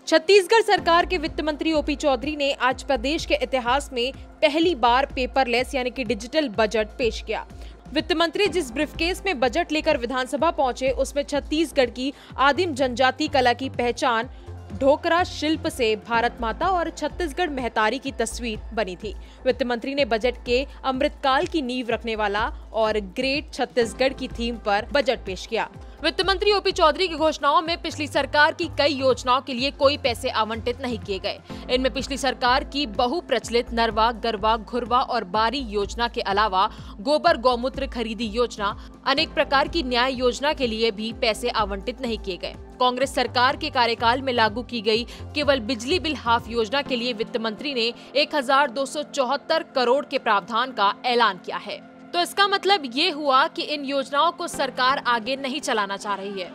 छत्तीसगढ़ सरकार के वित्त मंत्री ओपी चौधरी ने आज प्रदेश के इतिहास में पहली बार पेपरलेस यानी कि डिजिटल बजट पेश किया। वित्त मंत्री जिस ब्रीफकेस में बजट लेकर विधानसभा पहुंचे उसमें छत्तीसगढ़ की आदिम जनजाति कला की पहचान ढोकरा शिल्प से भारत माता और छत्तीसगढ़ महतारी की तस्वीर बनी थी। वित्त मंत्री ने बजट के अमृतकाल की नींव रखने वाला और ग्रेट छत्तीसगढ़ की थीम पर बजट पेश किया। वित्त मंत्री ओपी चौधरी की घोषणाओं में पिछली सरकार की कई योजनाओं के लिए कोई पैसे आवंटित नहीं किए गए। इनमें पिछली सरकार की बहुप्रचलित नरवा, गरवा, घुरवा और बारी योजना के अलावा गोबर गौमूत्र खरीदी योजना, अनेक प्रकार की न्याय योजना के लिए भी पैसे आवंटित नहीं किए गए। कांग्रेस सरकार के कार्यकाल में लागू की गई केवल बिजली बिल हाफ योजना के लिए वित्त मंत्री ने 1274 करोड़ के प्रावधान का ऐलान किया है। तो इसका मतलब ये हुआ कि इन योजनाओं को सरकार आगे नहीं चलाना चाह रही है।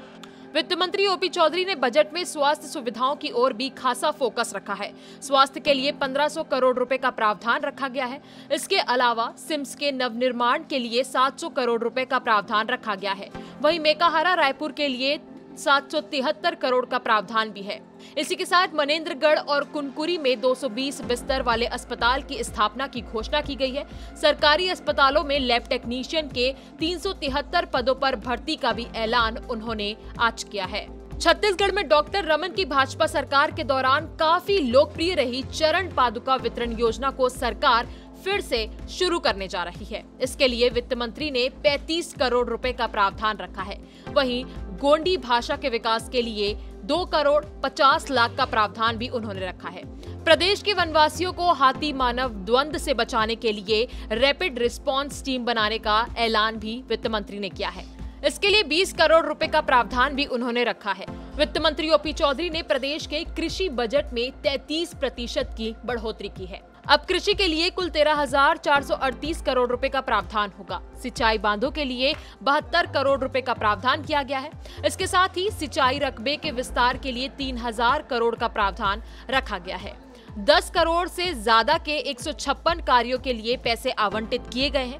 वित्त मंत्री ओपी चौधरी ने बजट में स्वास्थ्य सुविधाओं की ओर भी खासा फोकस रखा है। स्वास्थ्य के लिए 1500 करोड़ रुपए का प्रावधान रखा गया है। इसके अलावा सिम्स के नवनिर्माण के लिए 700 करोड़ रुपए का प्रावधान रखा गया है। वहीं मेकाहारा रायपुर के लिए 773 करोड़ का प्रावधान भी है। इसी के साथ मनेंद्रगढ़ और कुनकुरी में 220 बिस्तर वाले अस्पताल की स्थापना की घोषणा की गई है। सरकारी अस्पतालों में लैब टेक्नीशियन के 373 पदों पर भर्ती का भी ऐलान उन्होंने आज किया है। छत्तीसगढ़ में डॉक्टर रमन की भाजपा सरकार के दौरान काफी लोकप्रिय रही चरण पादुका वितरण योजना को सरकार फिर से शुरू करने जा रही है। इसके लिए वित्त मंत्री ने 35 करोड़ रुपए का प्रावधान रखा है। वहीं गोंडी भाषा के विकास के लिए 2 करोड़ 50 लाख का प्रावधान भी उन्होंने रखा है। प्रदेश के वनवासियों को हाथी मानव द्वंद से बचाने के लिए रैपिड रिस्पांस टीम बनाने का ऐलान भी वित्त मंत्री ने किया है। इसके लिए 20 करोड़ रुपए का प्रावधान भी उन्होंने रखा है। वित्त मंत्री ओपी चौधरी ने प्रदेश के कृषि बजट में 33% की बढ़ोतरी की है। अब कृषि के लिए कुल 13,438 करोड़ रुपए का प्रावधान होगा। सिंचाई बांधों के लिए 72 करोड़ रुपए का प्रावधान किया गया है। इसके साथ ही सिंचाई रकबे के विस्तार के लिए 3000 करोड़ का प्रावधान रखा गया है। 10 करोड़ से ज्यादा के 156 कार्यों के लिए पैसे आवंटित किए गए हैं।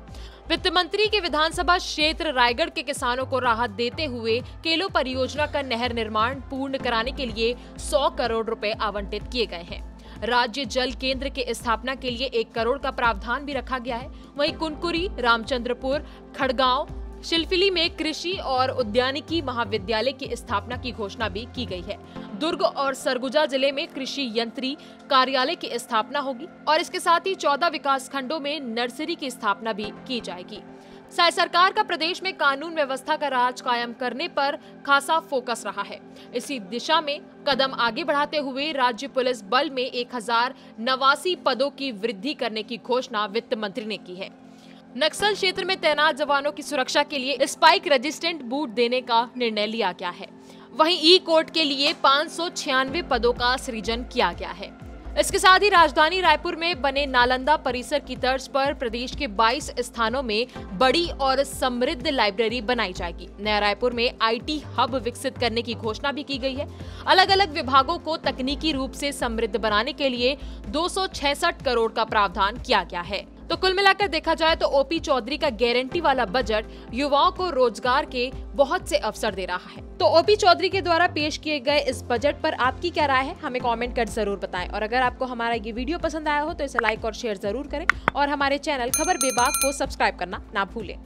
वित्त मंत्री के विधानसभा क्षेत्र रायगढ़ के किसानों को राहत देते हुए केलो परियोजना का नहर निर्माण पूर्ण कराने के लिए 100 करोड़ रुपए आवंटित किए गए हैं। राज्य जल केंद्र के स्थापना के लिए 1 करोड़ का प्रावधान भी रखा गया है। वहीं कुनकुरी, रामचंद्रपुर, खड़गांव, शिल्फिली में कृषि और उद्यानिकी महाविद्यालय की स्थापना की घोषणा भी की गई है। दुर्ग और सरगुजा जिले में कृषि यंत्री कार्यालय की स्थापना होगी और इसके साथ ही 14 विकास खंडों में नर्सरी की स्थापना भी की जाएगी। सरकार का प्रदेश में कानून व्यवस्था का राज कायम करने पर खासा फोकस रहा है। इसी दिशा में कदम आगे बढ़ाते हुए राज्य पुलिस बल में 1089 पदों की वृद्धि करने की घोषणा वित्त मंत्री ने की है। नक्सल क्षेत्र में तैनात जवानों की सुरक्षा के लिए स्पाइक रेजिस्टेंट बूट देने का निर्णय लिया गया है। वहीं ई कोर्ट के लिए 596 पदों का सृजन किया गया है। इसके साथ ही राजधानी रायपुर में बने नालंदा परिसर की तर्ज पर प्रदेश के 22 स्थानों में बड़ी और समृद्ध लाइब्रेरी बनाई जाएगी। नया रायपुर में IT हब विकसित करने की घोषणा भी की गई है। अलग अलग विभागों को तकनीकी रूप से समृद्ध बनाने के लिए 266 करोड़ का प्रावधान किया गया है। तो कुल मिलाकर देखा जाए तो ओपी चौधरी का गारंटी वाला बजट युवाओं को रोजगार के बहुत से अवसर दे रहा है। तो ओपी चौधरी के द्वारा पेश किए गए इस बजट पर आपकी क्या राय है, हमें कमेंट कर जरूर बताएं। और अगर आपको हमारा ये वीडियो पसंद आया हो तो इसे लाइक और शेयर जरूर करें और हमारे चैनल खबर विभाग को सब्सक्राइब करना ना भूलें।